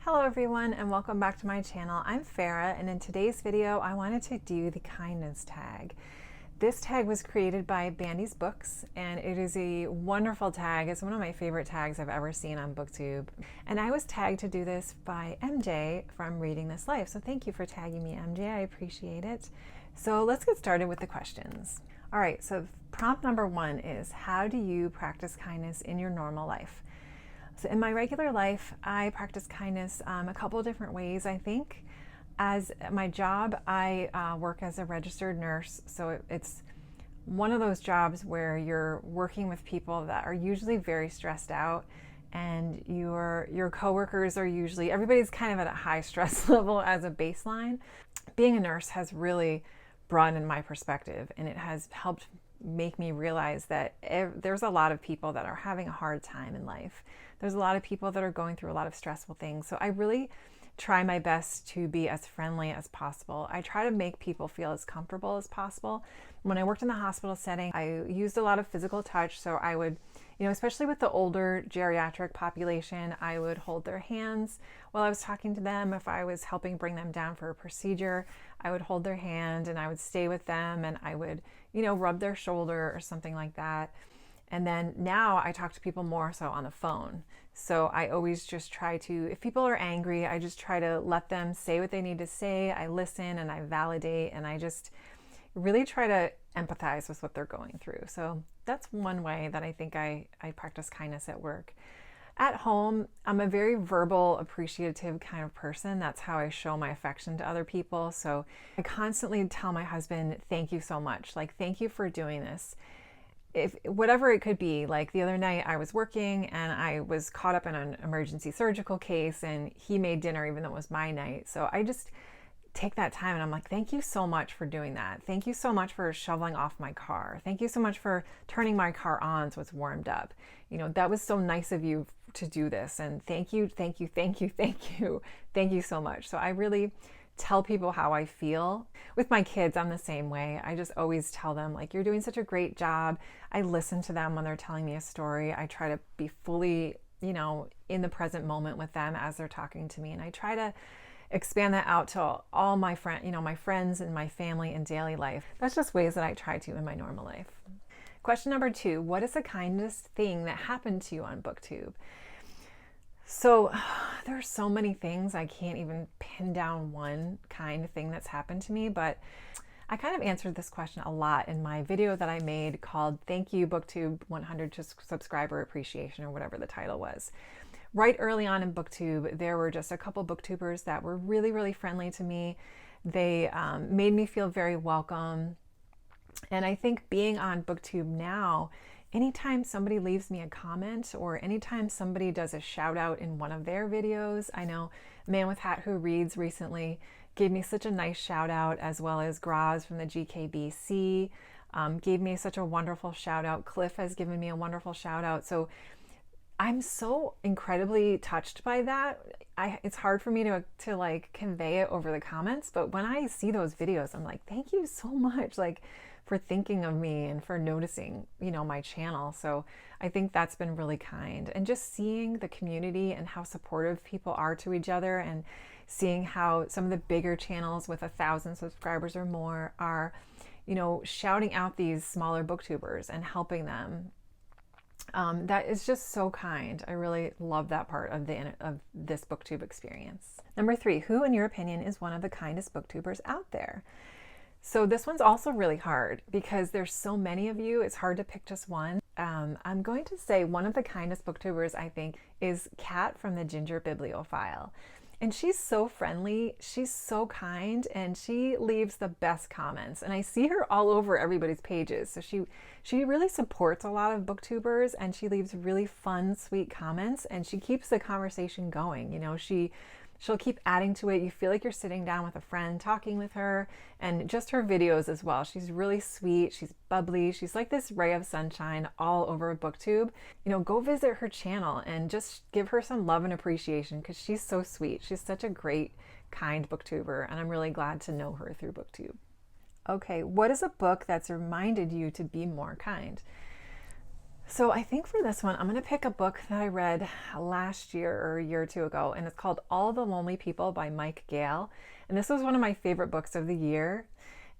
Hello everyone and welcome back to my channel. I'm Farah, and in today's video I wanted to do the kindness tag. This tag was created by Bandy's Books and it is a wonderful tag. It's one of my favorite tags I've ever seen on BookTube. And I was tagged to do this by MJ from Reading This Life. So thank you for tagging me, MJ. I appreciate it. So let's get started with the questions. All right, so prompt number one is, how do you practice kindness in your normal life? So in my regular life, I practice kindness a couple of different ways, I think. As my job, I work as a registered nurse, so it's one of those jobs where you're working with people that are usually very stressed out, and your coworkers are usually, everybody's kind of at a high stress level as a baseline. Being a nurse has really broadened my perspective, and it has helped make me realize that there's a lot of people that are having a hard time in life. There's a lot of people that are going through a lot of stressful things. So I really try my best to be as friendly as possible. I try to make people feel as comfortable as possible. When I worked in the hospital setting, I used a lot of physical touch. So I would, especially with the older geriatric population, I would hold their hands while I was talking to them. If I was helping bring them down for a procedure, I would hold their hand and I would stay with them, and I would, rub their shoulder or something like that. And then now I talk to people more so on the phone. So I always just try to, if people are angry, I just try to let them say what they need to say. I listen and I validate, and I just really try to empathize with what they're going through. So that's one way that I think I practice kindness at work. At home, I'm a very verbal, appreciative kind of person. That's how I show my affection to other people. So I constantly tell my husband, thank you so much. Like, thank you for doing this. If whatever it could be. Like the other night I was working and I was caught up in an emergency surgical case, and he made dinner even though it was my night. So I just take that time and I'm like, thank you so much for doing that. Thank you so much for shoveling off my car. Thank you so much for turning my car on so it's warmed up. That was so nice of you to do this. And thank you, thank you, thank you, thank you. Thank you so much. So I really tell people how I feel. With my kids, I'm the same way. I just always tell them, like, you're doing such a great job. I listen to them when they're telling me a story. I try to be fully, in the present moment with them as they're talking to me. And I try to expand that out to all my my friends and my family in daily life. That's just ways that I try to in my normal life. Question number two, what is the kindest thing that happened to you on BookTube? So there's so many things. I can't even pin down one kind of thing that's happened to me, but I kind of answered this question a lot in my video that I made called Thank You BookTube 100 Subscriber Appreciation, or whatever the title was. Right early on in BookTube, there were just a couple booktubers that were really, really friendly to me. They made me feel very welcome. And I think being on BookTube now, anytime somebody leaves me a comment or anytime somebody does a shout out in one of their videos, I know Man with Hat Who Reads recently gave me such a nice shout out, as well as Graz from the GKBC gave me such a wonderful shout out. Cliff has given me a wonderful shout out. So I'm so incredibly touched by that. It's hard for me to like convey it over the comments, but when I see those videos, I'm like, thank you so much, like, for thinking of me and for noticing, my channel. So I think that's been really kind. And just seeing the community and how supportive people are to each other, and seeing how some of the bigger channels with 1,000 subscribers or more are, shouting out these smaller booktubers and helping them. That is just so kind. I really love that part of this BookTube experience. Number three, who in your opinion is one of the kindest booktubers out there? So this one's also really hard because there's so many of you. It's hard to pick just one. I'm going to say one of the kindest booktubers, I think, is Kat from the Ginger Bibliophile. And she's so friendly, she's so kind, and she leaves the best comments. And I see her all over everybody's pages. So she really supports a lot of booktubers, and she leaves really fun, sweet comments, and she keeps the conversation going. She'll keep adding to it. You feel like you're sitting down with a friend talking with her, and just her videos as well. She's really sweet. She's bubbly. She's like this ray of sunshine all over BookTube. Go visit her channel and just give her some love and appreciation because she's so sweet. She's such a great, kind booktuber, and I'm really glad to know her through BookTube. Okay, what is a book that's reminded you to be more kind? So I think for this one, I'm going to pick a book that I read last year or a year or two ago, and it's called All the Lonely People by Gayle. And this was one of my favorite books of the year.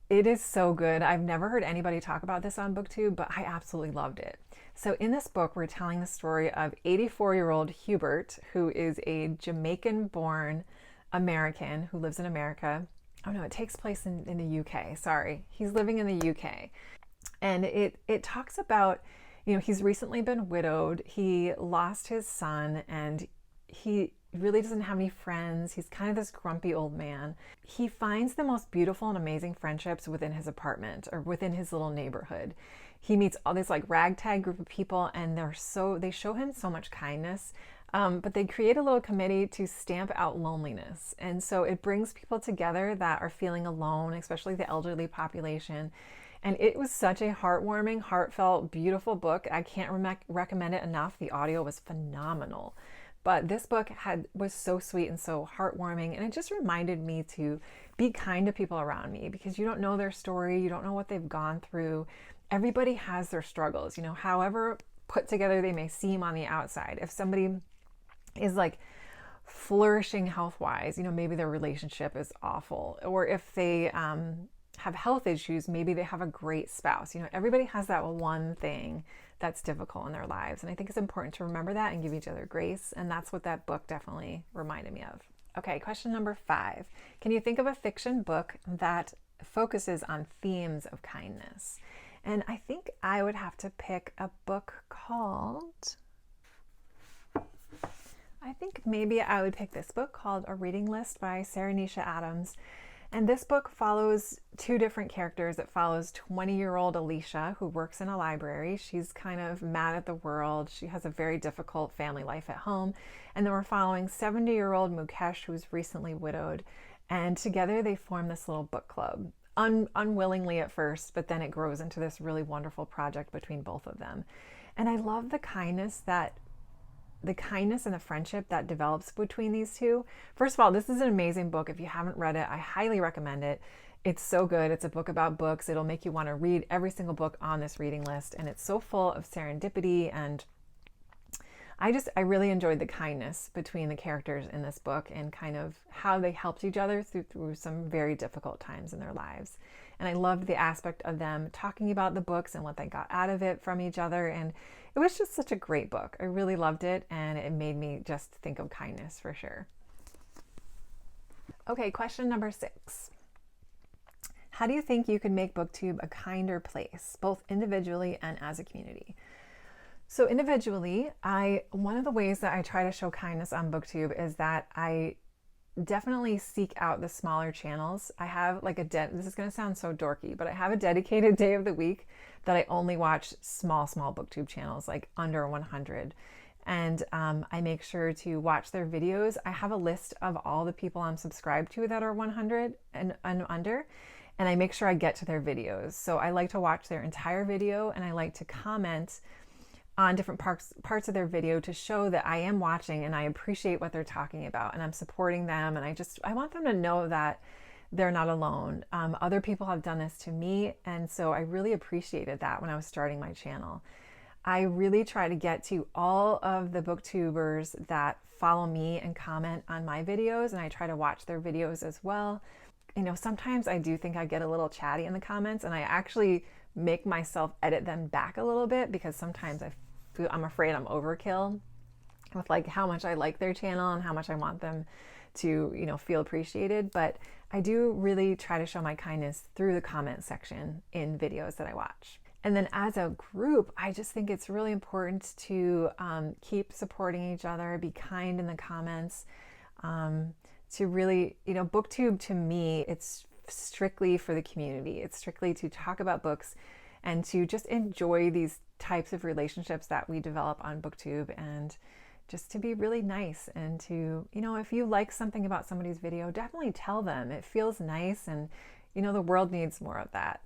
It is so good. I've never heard anybody talk about this on BookTube, but I absolutely loved it. So in this book, we're telling the story of 84-year-old Hubert, who is a Jamaican-born American who lives in America. Oh no, it takes place in the UK. Sorry. He's living in the UK. And it talks about, he's recently been widowed. He lost his son and he really doesn't have any friends. He's kind of this grumpy old man. He finds the most beautiful and amazing friendships within his apartment or within his little neighborhood. He meets all this like ragtag group of people, and they show him so much kindness. But they create a little committee to stamp out loneliness. And so it brings people together that are feeling alone, especially the elderly population. And it was such a heartwarming, heartfelt, beautiful book. I can't recommend it enough. The audio was phenomenal. But this book was so sweet and so heartwarming. And it just reminded me to be kind to people around me, because you don't know their story. You don't know what they've gone through. Everybody has their struggles, however put together they may seem on the outside. If somebody is like flourishing health-wise, maybe their relationship is awful. Or if they have health issues, maybe they have a great spouse. Everybody has that one thing that's difficult in their lives. And I think it's important to remember that and give each other grace. And that's what that book definitely reminded me of. Okay, question number 5. Can you think of a fiction book that focuses on themes of kindness? And I think I would have to pick a book called, I think maybe I would pick this book called A Reading List by Sara Nisha Adams. And this book follows 2 different characters. It follows 20-year-old Alicia, who works in a library. She's kind of mad at the world. She has a very difficult family life at home. And then we're following 70-year-old Mukesh, who's recently widowed. And together they form this little book club. Unwillingly at first, but then it grows into this really wonderful project between both of them. And I love the kindness and the friendship that develops between these two. First of all, this is an amazing book. If you haven't read it, I highly recommend it. It's so good. It's a book about books. It'll make you want to read every single book on this reading list. And it's so full of serendipity, and I really enjoyed the kindness between the characters in this book and kind of how they helped each other through some very difficult times in their lives. And I loved the aspect of them talking about the books and what they got out of it from each other. And it was just such a great book. I really loved it, and it made me just think of kindness for sure. Okay, question number 6. How do you think you could make BookTube a kinder place, both individually and as a community? So individually, one of the ways that I try to show kindness on BookTube is that I definitely seek out the smaller channels. I have like this is going to sound so dorky, but I have a dedicated day of the week that I only watch small Booktube channels, like under 100. And I make sure to watch their videos. I have a list of all the people I'm subscribed to that are 100 and under, and I make sure I get to their videos. So I like to watch their entire video, and I like to comment on different parts of their video to show that I am watching and I appreciate what they're talking about and I'm supporting them. And I want them to know that they're not alone. Other people have done this to me, and so I really appreciated that when I was starting my channel. I really try to get to all of the booktubers that follow me and comment on my videos, and I try to watch their videos as well. Sometimes I do think I get a little chatty in the comments, and I actually make myself edit them back a little bit, because sometimes I'm afraid I'm overkill with like how much I like their channel and how much I want them to feel appreciated. But I do really try to show my kindness through the comment section in videos that I watch. And then as a group, I just think it's really important to keep supporting each other, be kind in the comments, to really, BookTube to me, it's strictly for the community. It's strictly to talk about books and to just enjoy these types of relationships that we develop on BookTube, and just to be really nice and to, if you like something about somebody's video, definitely tell them. It feels nice, and the world needs more of that.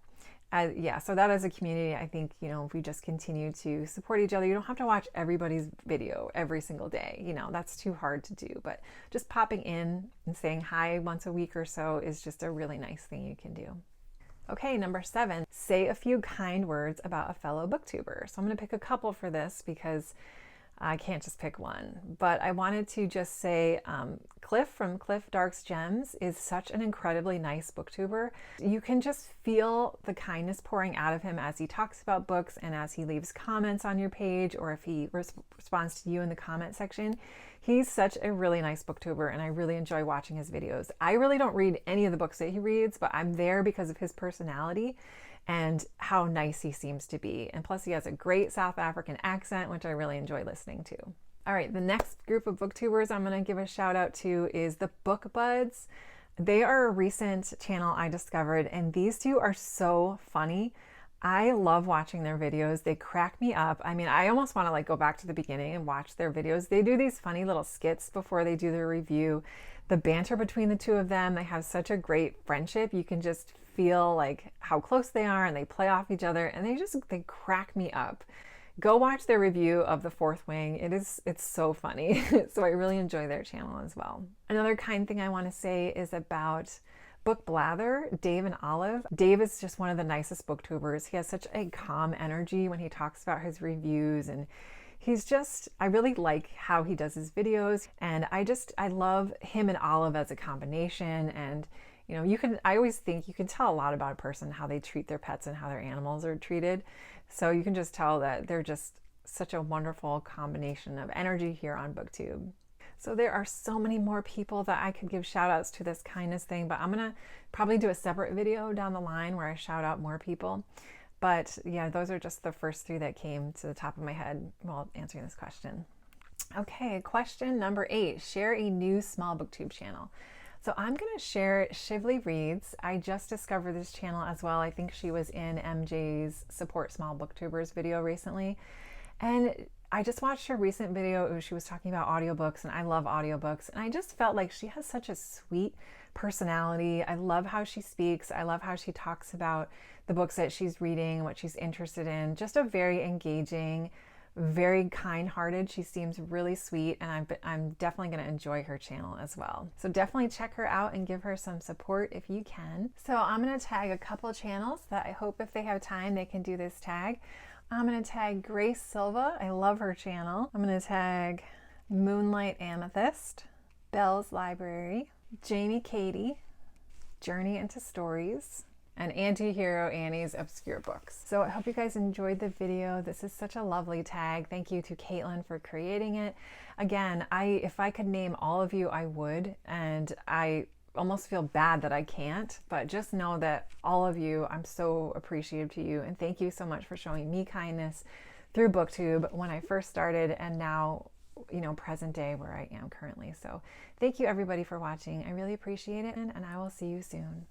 So that as a community, I think, if we just continue to support each other, you don't have to watch everybody's video every single day. That's too hard to do, but just popping in and saying hi once a week or so is just a really nice thing you can do. Okay, number 7, say a few kind words about a fellow booktuber. So I'm going to pick a couple for this because I can't just pick one, but I wanted to just say Cliff from Cliff Dark's Gems is such an incredibly nice booktuber. You can just feel the kindness pouring out of him as he talks about books and as he leaves comments on your page, or if he responds to you in the comment section. He's such a really nice booktuber and I really enjoy watching his videos. I really don't read any of the books that he reads, but I'm there because of his personality and how nice he seems to be. And plus he has a great South African accent, which I really enjoy listening to. All right, the next group of booktubers I'm gonna give a shout out to is the Book Buds. They are a recent channel I discovered, and these two are so funny. I love watching their videos. They crack me up. I mean, I almost want to like go back to the beginning and watch their videos. They do these funny little skits before they do their review. The banter between the two of them, they have such a great friendship. You can just feel like how close they are, and they play off each other, and they crack me up. Go watch their review of The Fourth Wing. It's so funny. So I really enjoy their channel as well. Another kind thing I want to say is about Book Blather, Dave and Olive. Dave is just one of the nicest booktubers. He has such a calm energy when he talks about his reviews, and I really like how he does his videos, and I love him and Olive as a combination. And you know, I always think you can tell a lot about a person, how they treat their pets and how their animals are treated. So you can just tell that they're just such a wonderful combination of energy here on BookTube. So there are so many more people that I could give shout outs to this kindness thing, but I'm gonna probably do a separate video down the line where I shout out more people. But yeah, those are just the first 3 that came to the top of my head while answering this question. Okay, question number 8, share a new small booktube channel. So I'm gonna share Shivley Writes. I just discovered this channel as well. I think she was in MJ's Support Small Booktubers video recently. And I just watched her recent video. She was talking about audiobooks, and I love audiobooks. And I just felt like she has such a sweet personality. I love how she speaks. I love how she talks about the books that she's reading, what she's interested in. Just a very engaging, very kind-hearted. She seems really sweet, and I'm definitely going to enjoy her channel as well. So definitely check her out and give her some support if you can. So I'm going to tag a couple channels that I hope if they have time they can do this tag. I'm going to tag Grace Silva. I love her channel. I'm going to tag Moonlight Amethyst, Belle's Library, Jamie Katie, Journey into Stories, and Anti-Hero Annie's Obscure Books. So I hope you guys enjoyed the video. This is such a lovely tag. Thank you to Caitlin for creating it. Again, if I could name all of you, I would, and I almost feel bad that I can't, but just know that all of you, I'm so appreciative to you, and thank you so much for showing me kindness through BookTube when I first started, and now, you know, present day where I am currently. So thank you everybody for watching. I really appreciate it, and I will see you soon.